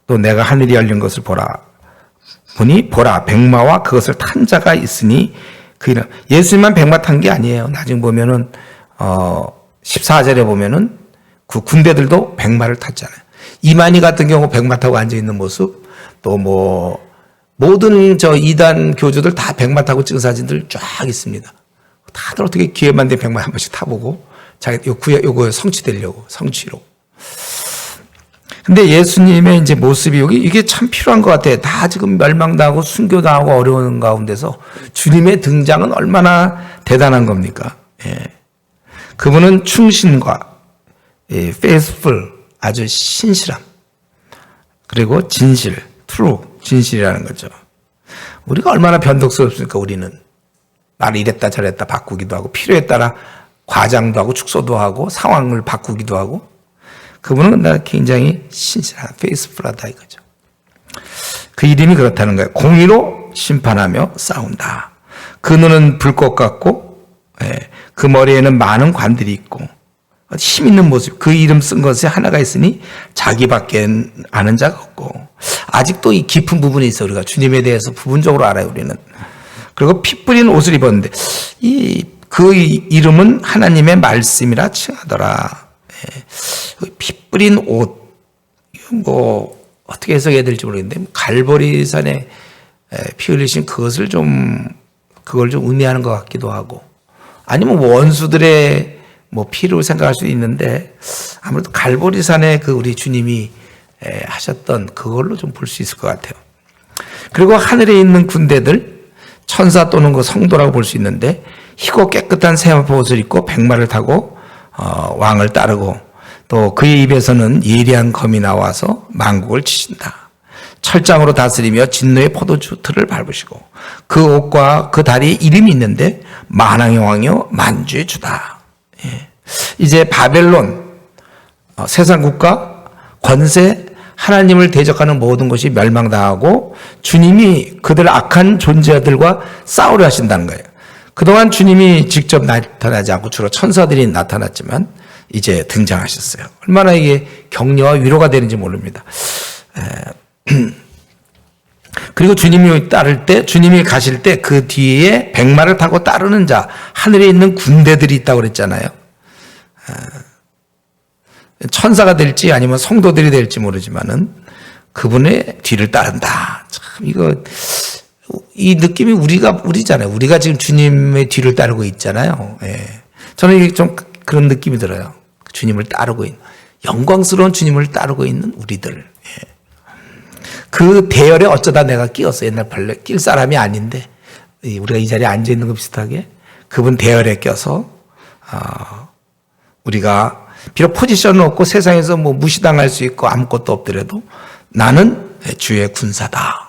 또 내가 하늘이 열린 것을 보니 백마와 그것을 탄 자가 있으니 그 이름. 예수님만 백마 탄 게 아니에요. 나중에 보면은 14절에 보면은 그 군대들도 백마를 탔잖아요. 이만희 같은 경우 백마 타고 앉아 있는 모습, 또 뭐 모든 이단 교주들 다 백마 타고 찍은 사진들 쫙 있습니다. 다들 어떻게 기회만 되면 백마 한 번씩 타보고 자기 요거 성취되려고, 성취로. 근데 예수님의 이제 모습이 이게 참 필요한 것 같아요. 다 지금 멸망당하고 순교당하고 어려운 가운데서 주님의 등장은 얼마나 대단한 겁니까? 예. 그분은 충신과 faithful, 아주 신실함, 그리고 진실, true, 진실이라는 거죠. 우리가 얼마나 변덕스럽습니까? 우리는 말을 이랬다 저랬다 바꾸기도 하고, 필요에 따라 과장도 하고 축소도 하고 상황을 바꾸기도 하고. 그분은 굉장히 신실하다, 페이스풀하다 이거죠. 그 이름이 그렇다는 거예요. 공의로 심판하며 싸운다. 그 눈은 불꽃 같고, 그 머리에는 많은 관들이 있고, 힘 있는 모습. 그 이름 쓴 것에 하나가 있으니 자기밖에 아는 자가 없고. 아직도 이 깊은 부분이 있어요. 우리가 주님에 대해서 부분적으로 알아요, 우리는. 그리고 피 뿌린 옷을 입었는데 그 이름은 하나님의 말씀이라 칭하더라. 피 뿌린 옷, 뭐 어떻게 해석해야 될지 모르겠는데, 갈보리산에 피 흘리신 그걸 좀 의미하는 것 같기도 하고, 아니면 원수들의 피를 생각할 수도 있는데, 아무래도 갈보리산에 우리 주님이 하셨던 그걸로 좀 볼 수 있을 것 같아요. 그리고 하늘에 있는 군대들, 천사 또는 그 성도라고 볼 수 있는데, 희고 깨끗한 세마포 옷을 입고 백마를 타고 왕을 따르고 또 그의 입에서는 예리한 검이 나와서 만국을 치신다. 철장으로 다스리며 진노의 포도주 틀을 밟으시고 그 옷과 그 다리에 이름이 있는데 만왕의 왕이요 만주의 주다. 예. 이제 바벨론 세상 국가 권세 하나님을 대적하는 모든 것이 멸망당하고 주님이 그들 악한 존재들과 싸우려 하신다는 거예요. 그동안 주님이 직접 나타나지 않고 주로 천사들이 나타났지만 이제 등장하셨어요. 얼마나 이게 격려와 위로가 되는지 모릅니다. 그리고 주님이 주님이 가실 때 그 뒤에 백마를 타고 따르는 자, 하늘에 있는 군대들이 있다고 그랬잖아요. 천사가 될지 아니면 성도들이 될지 모르지만은 그분의 뒤를 따른다. 참, 이 느낌이 우리잖아요. 우리가 지금 주님의 뒤를 따르고 있잖아요. 예. 저는 이게 좀 그런 느낌이 들어요. 주님을 따르고 있는, 영광스러운 주님을 따르고 있는 우리들. 예. 그 대열에 어쩌다 내가 끼었어. 옛날 벌레 낄 사람이 아닌데, 우리가 이 자리에 앉아 있는 것 비슷하게 그분 대열에 껴서, 우리가 비록 포지션은 없고 세상에서 뭐 무시당할 수 있고 아무것도 없더라도 나는 주의 군사다.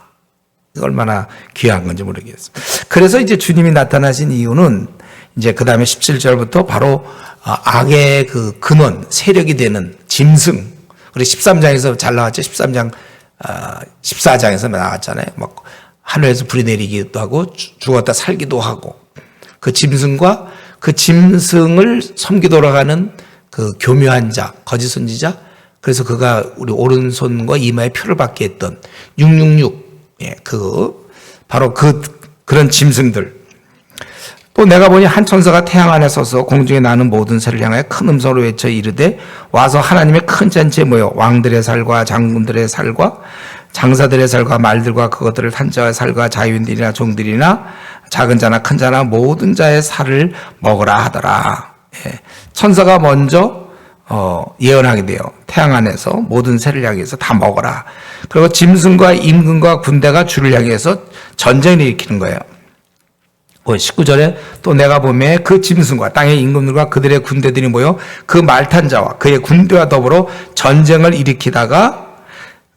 얼마나 귀한 건지 모르겠습니다. 그래서 이제 주님이 나타나신 이유는 이제 그 다음에 17절부터 바로 악의 그 근원, 세력이 되는 짐승. 우리 13장에서 잘 나왔죠. 13장, 14장에서 나왔잖아요. 막 하늘에서 불이 내리기도 하고 죽었다 살기도 하고 그 짐승과 그 짐승을 섬기도록 하는 그 교묘한 자, 거짓 선지자. 그래서 그가 우리 오른손과 이마에 표를 받게 했던 666. 예, 바로 그런 짐승들. 또 내가 보니 한 천사가 태양 안에 서서 공중에 나는 모든 새를 향하여 큰 음성으로 외쳐 이르되 와서 하나님의 큰 잔치에 모여 왕들의 살과 장군들의 살과 장사들의 살과 말들과 그것들을 탄 자의 살과 자유인들이나 종들이나 작은 자나 큰 자나 모든 자의 살을 먹으라 하더라. 예. 천사가 먼저 예언하게 돼요. 태양 안에서 모든 새를 향해서 다 먹어라. 그리고 짐승과 임금과 군대가 주를 향해서 전쟁을 일으키는 거예요. 19절에 또 내가 보매 그 짐승과 땅의 임금들과 그들의 군대들이 모여 그 말탄 자와 그의 군대와 더불어 전쟁을 일으키다가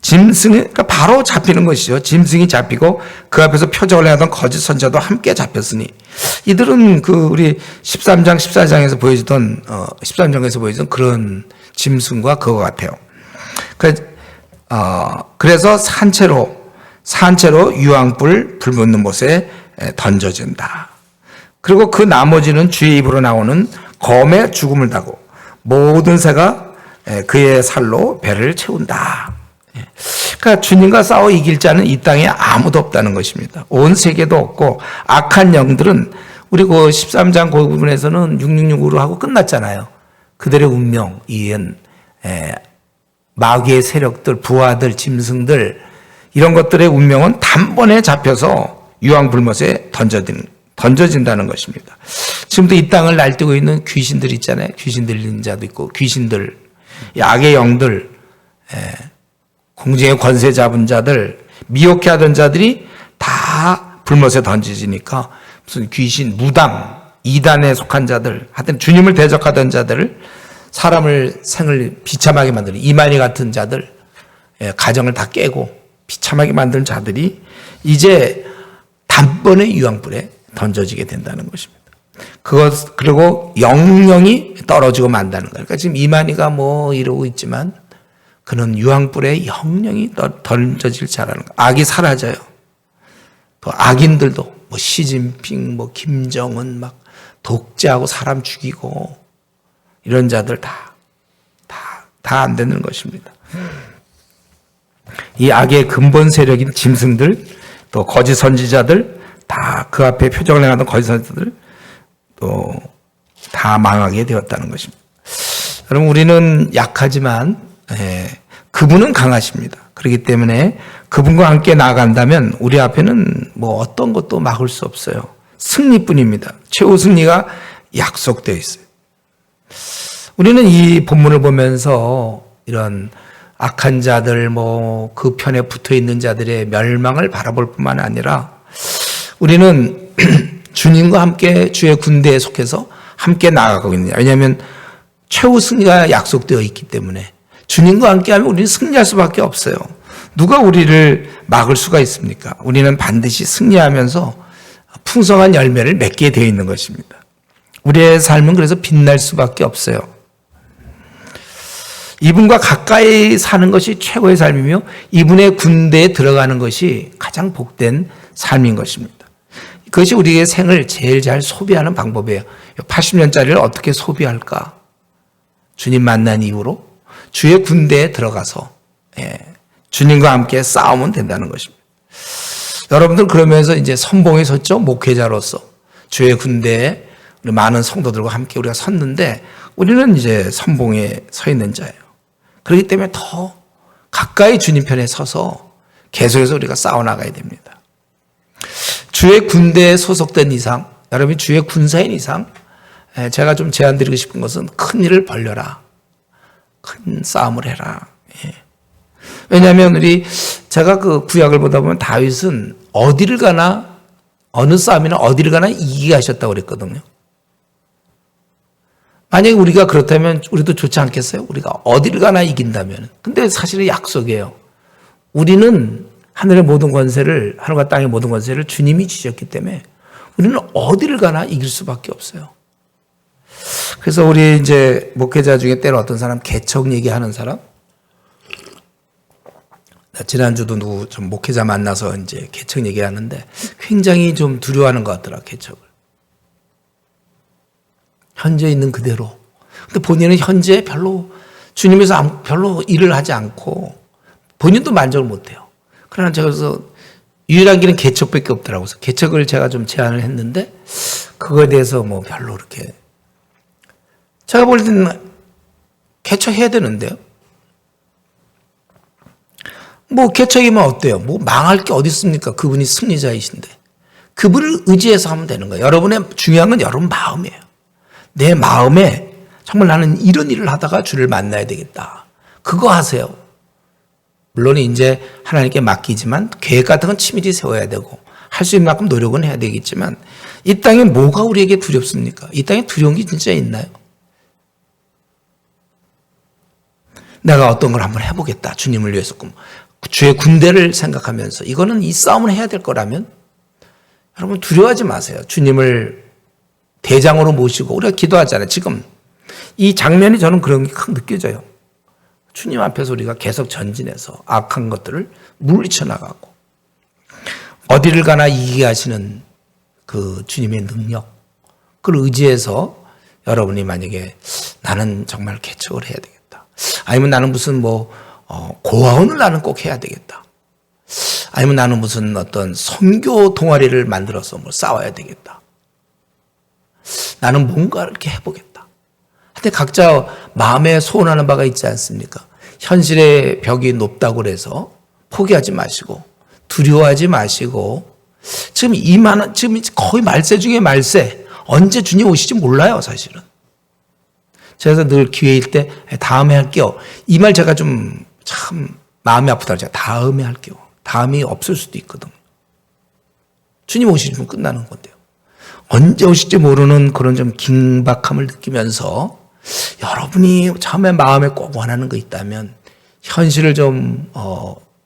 짐승이 그러니까 바로 잡히는 것이죠. 짐승이 잡히고 그 앞에서 표적을 행하던 거짓 선지자도 함께 잡혔으니 이들은 우리 13장 14장에서 보여주던 13장에서 보여주던 그런 짐승과 그거 같아요. 그래서 산채로 유황불 붙는 못에 던져진다. 그리고 그 나머지는 주의 입으로 나오는 검의 죽음을 타고 모든 새가 그의 살로 배를 채운다. 그러니까 주님과 싸워 이길 자는 이 땅에 아무도 없다는 것입니다. 온 세계도 없고 악한 영들은 우리 그 13장 그 부분에서는 666으로 하고 끝났잖아요. 그들의 운명, 이은 마귀의 세력들, 부하들, 짐승들 이런 것들의 운명은 단번에 잡혀서 유황불못에 던져진다는 것입니다. 지금도 이 땅을 날뛰고 있는 귀신들 있잖아요. 귀신 들리는 자도 있고 귀신들, 악의 영들, 공중의 권세 잡은 자들, 미혹해 하던 자들이 다 불못에 던져지니까 무슨 귀신, 무당, 이단에 속한 자들, 하여튼 주님을 대적하던 자들을 사람을 생을 비참하게 만드는 이만희 같은 자들, 가정을 다 깨고 비참하게 만드는 자들이 이제 단번에 유황불에 던져지게 된다는 것입니다. 그리고 영영이 떨어지고 만다는 거예요. 그러니까 지금 이만희가 뭐 이러고 있지만 그는 유황불에 영영이 던져질 자라는 거. 악이 사라져요. 또 악인들도 뭐 시진핑, 뭐 김정은 막 독재하고 사람 죽이고 이런 자들 다 안 되는 것입니다. 이 악의 근본 세력인 짐승들, 또 거짓 선지자들, 다 그 앞에 표적을 행하던 거짓 선지자들 또 다 망하게 되었다는 것입니다. 여러분 우리는 약하지만 그분은 강하십니다. 그렇기 때문에 그분과 함께 나아간다면 우리 앞에는 뭐 어떤 것도 막을 수 없어요. 승리뿐입니다. 최후 승리가 약속되어 있어요. 우리는 이 본문을 보면서 이런 악한 자들, 뭐 그 편에 붙어 있는 자들의 멸망을 바라볼 뿐만 아니라 우리는 주님과 함께 주의 군대에 속해서 함께 나아가고 있느냐. 왜냐하면 최후 승리가 약속되어 있기 때문에 주님과 함께하면 우리는 승리할 수밖에 없어요. 누가 우리를 막을 수가 있습니까? 우리는 반드시 승리하면서 풍성한 열매를 맺게 되어 있는 것입니다. 우리의 삶은 그래서 빛날 수밖에 없어요. 이분과 가까이 사는 것이 최고의 삶이며 이분의 군대에 들어가는 것이 가장 복된 삶인 것입니다. 그것이 우리의 생을 제일 잘 소비하는 방법이에요. 80년짜리를 어떻게 소비할까? 주님 만난 이후로 주의 군대에 들어가서 주님과 함께 싸우면 된다는 것입니다. 여러분들 그러면서 이제 선봉에 섰죠. 목회자로서 주의 군대에 우리 많은 성도들과 함께 우리가 섰는데 우리는 이제 선봉에 서 있는 자예요. 그렇기 때문에 더 가까이 주님 편에 서서 계속해서 우리가 싸워나가야 됩니다. 주의 군대에 소속된 이상, 여러분이 주의 군사인 이상, 제가 좀 제안드리고 싶은 것은 큰 일을 벌려라. 큰 싸움을 해라. 왜냐하면 제가 그 구약을 보다 보면 다윗은 어디를 가나, 어느 싸움이나 어디를 가나 이기게 하셨다고 그랬거든요. 만약에 우리가 그렇다면 우리도 좋지 않겠어요? 우리가 어디를 가나 이긴다면. 근데 사실은 약속이에요. 우리는 하늘의 모든 권세를, 하늘과 땅의 모든 권세를 주님이 주셨기 때문에 우리는 어디를 가나 이길 수밖에 없어요. 그래서 우리 이제 목회자 중에 때로 어떤 사람 개척 얘기하는 사람, 지난주도 누구 좀 목회자 만나서 이제 개척 얘기하는데 굉장히 좀 두려워하는 것 같더라, 개척을. 현재 있는 그대로. 근데 본인은 현재 별로 주님에서 별로 일을 하지 않고 본인도 만족을 못해요. 그러나 제가 그래서 유일한 길은 개척밖에 없더라고요. 그래서 개척을 제가 좀 제안을 했는데 그거에 대해서 뭐 별로 그렇게 제가 볼 때는 개척해야 되는데요. 뭐 개척이면 어때요? 뭐 망할 게 어디 있습니까? 그분이 승리자이신데 그분을 의지해서 하면 되는 거예요. 여러분의 중요한 건 여러분 마음이에요. 내 마음에 정말 나는 이런 일을 하다가 주를 만나야 되겠다. 그거 하세요. 물론 이제 하나님께 맡기지만 계획 같은 건 치밀히 세워야 되고 할 수 있는 만큼 노력은 해야 되겠지만 이 땅에 뭐가 우리에게 두렵습니까? 이 땅에 두려운 게 진짜 있나요? 내가 어떤 걸 한번 해보겠다. 주님을 위해서 주의 군대를 생각하면서 이거는 이 싸움을 해야 될 거라면 여러분 두려워하지 마세요. 주님을 대장으로 모시고 우리가 기도하잖아요. 지금 이 장면이 저는 그런 게 확 느껴져요. 주님 앞에서 우리가 계속 전진해서 악한 것들을 물리쳐 나가고 어디를 가나 이기게 하시는 그 주님의 능력, 그걸 의지해서 여러분이 만약에 나는 정말 개척을 해야 되겠다. 아니면 나는 무슨 고아원을 나는 꼭 해야 되겠다. 아니면 나는 무슨 어떤 선교 동아리를 만들어서 싸워야 되겠다. 나는 뭔가 이렇게 해보겠다. 근데 각자 마음에 소원하는 바가 있지 않습니까? 현실의 벽이 높다고 그래서 포기하지 마시고 두려워하지 마시고 지금 지금 거의 말세 중에 말세. 언제 주님 오실지 몰라요, 사실은. 그래서 늘 기회일 때 다음에 할게요. 이 말 제가 좀 참 마음이 아프다고 제가 다음에 할게요. 다음이 없을 수도 있거든요. 주님 오시면 끝나는 건데요. 언제 오실지 모르는 그런 좀 긴박함을 느끼면서 여러분이 처음에 마음에 꼭 원하는 거 있다면 현실을 좀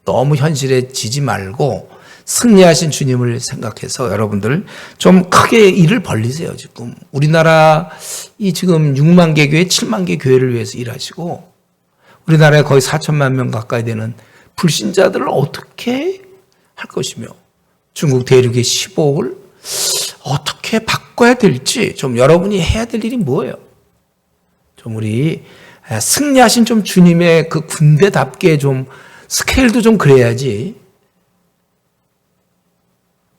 너무 현실에 지지 말고 승리하신 주님을 생각해서 여러분들 좀 크게 일을 벌리세요. 지금 우리나라 이 지금 6만 개 교회, 7만 개 교회를 위해서 일하시고 우리나라에 거의 4천만 명 가까이 되는 불신자들을 어떻게 할 것이며 중국 대륙의 15억을 어떻게 바꿔야 될지 좀 여러분이 해야 될 일이 뭐예요? 좀 우리 승리하신 좀 주님의 그 군대답게 좀 스케일도 좀 그래야지.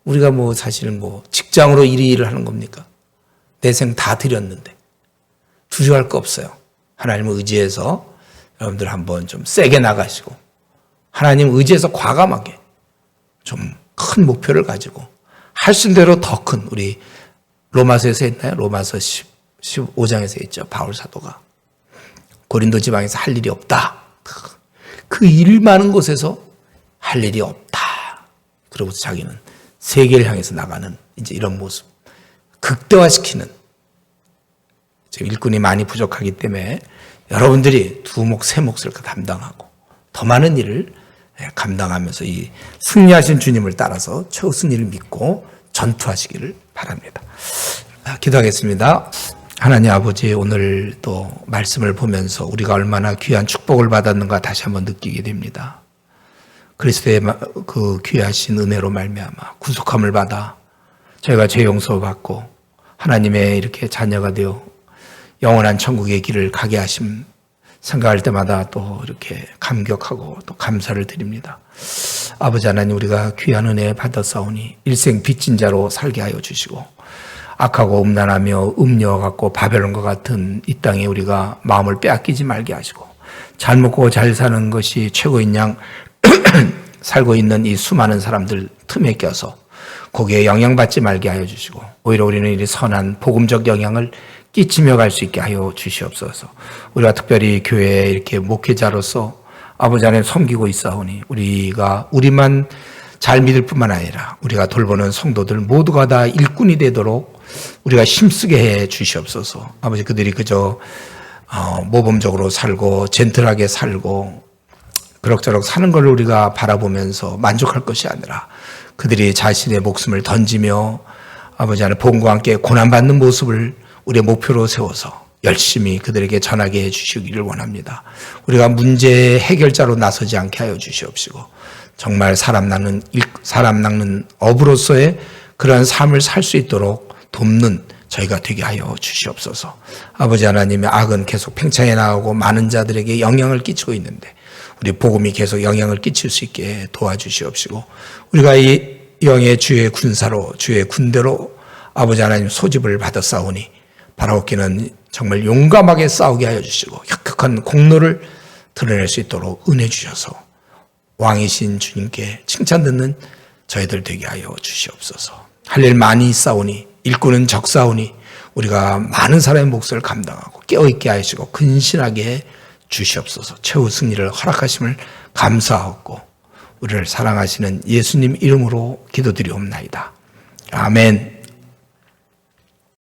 우리가 사실은 직장으로 일을 하는 겁니까? 내 생 다 드렸는데 두려워할 거 없어요. 하나님을 의지해서 여러분들 한번 좀 세게 나가시고 하나님 의지해서 과감하게 좀 큰 목표를 가지고 할 수 있는 대로 더 큰 우리 로마서에서 했나요? 로마서 15장에서 했죠. 바울 사도가 고린도 지방에서 할 일이 없다. 그 일 많은 곳에서 할 일이 없다. 그러고서 자기는 세계를 향해서 나가는 이제 이런 모습 극대화시키는 지금 일꾼이 많이 부족하기 때문에 여러분들이 두 몫, 세 몫을 담당하고 더 많은 일을 감당하면서 이 승리하신 주님을 따라서 최후 승리를 믿고 전투하시기를 바랍니다. 기도하겠습니다. 하나님 아버지, 오늘 또 말씀을 보면서 우리가 얼마나 귀한 축복을 받았는가 다시 한번 느끼게 됩니다. 그리스도의 그 귀하신 은혜로 말미암아 구속함을 받아 저희가 죄 용서받고 하나님의 이렇게 자녀가 되어 영원한 천국의 길을 가게 하심 생각할 때마다 또 이렇게 감격하고 또 감사를 드립니다. 아버지 하나님, 우리가 귀한 은혜 받았사오니 일생 빚진 자로 살게 하여 주시고 악하고 음란하며 음녀와 같고 바벨론과 같은 이 땅에 우리가 마음을 빼앗기지 말게 하시고 잘 먹고 잘 사는 것이 최고인 양 살고 있는 이 수많은 사람들 틈에 껴서 거기에 영향받지 말게 하여 주시고 오히려 우리는 이 선한 복음적 영향을 끼치며 갈 수 있게 하여 주시옵소서. 우리가 특별히 교회에 이렇게 목회자로서 아버지 안에 섬기고 있사오니 우리가 우리만 잘 믿을 뿐만 아니라 우리가 돌보는 성도들 모두가 다 일꾼이 되도록 우리가 힘쓰게 해 주시옵소서. 아버지, 그들이 그저 모범적으로 살고 젠틀하게 살고 그럭저럭 사는 걸 우리가 바라보면서 만족할 것이 아니라 그들이 자신의 목숨을 던지며 아버지 안에 복음과 함께 고난받는 모습을 우리의 목표로 세워서 열심히 그들에게 전하게 해 주시기를 원합니다. 우리가 문제 해결자로 나서지 않게 하여 주시옵시고 정말 사람 낚는 어부로서의 그러한 삶을 살 수 있도록 돕는 저희가 되게 하여 주시옵소서. 아버지 하나님의 악은 계속 팽창해 나가고 많은 자들에게 영향을 끼치고 있는데 우리 복음이 계속 영향을 끼칠 수 있게 도와주시옵시고 우리가 이 영의 주의 군사로 주의 군대로 아버지 하나님 소집을 받았사오니 바라옵기는 정말 용감하게 싸우게 하여 주시고 혁혁한 공로를 드러낼 수 있도록 은혜 주셔서 왕이신 주님께 칭찬 듣는 저희들 되게 하여 주시옵소서. 할 일 많이 있사오니 일꾼은 적사오니 우리가 많은 사람의 몫을 감당하고 깨어있게 하시고 근신하게 해 주시옵소서. 최후 승리를 허락하심을 감사하고 우리를 사랑하시는 예수님 이름으로 기도드리옵나이다. 아멘.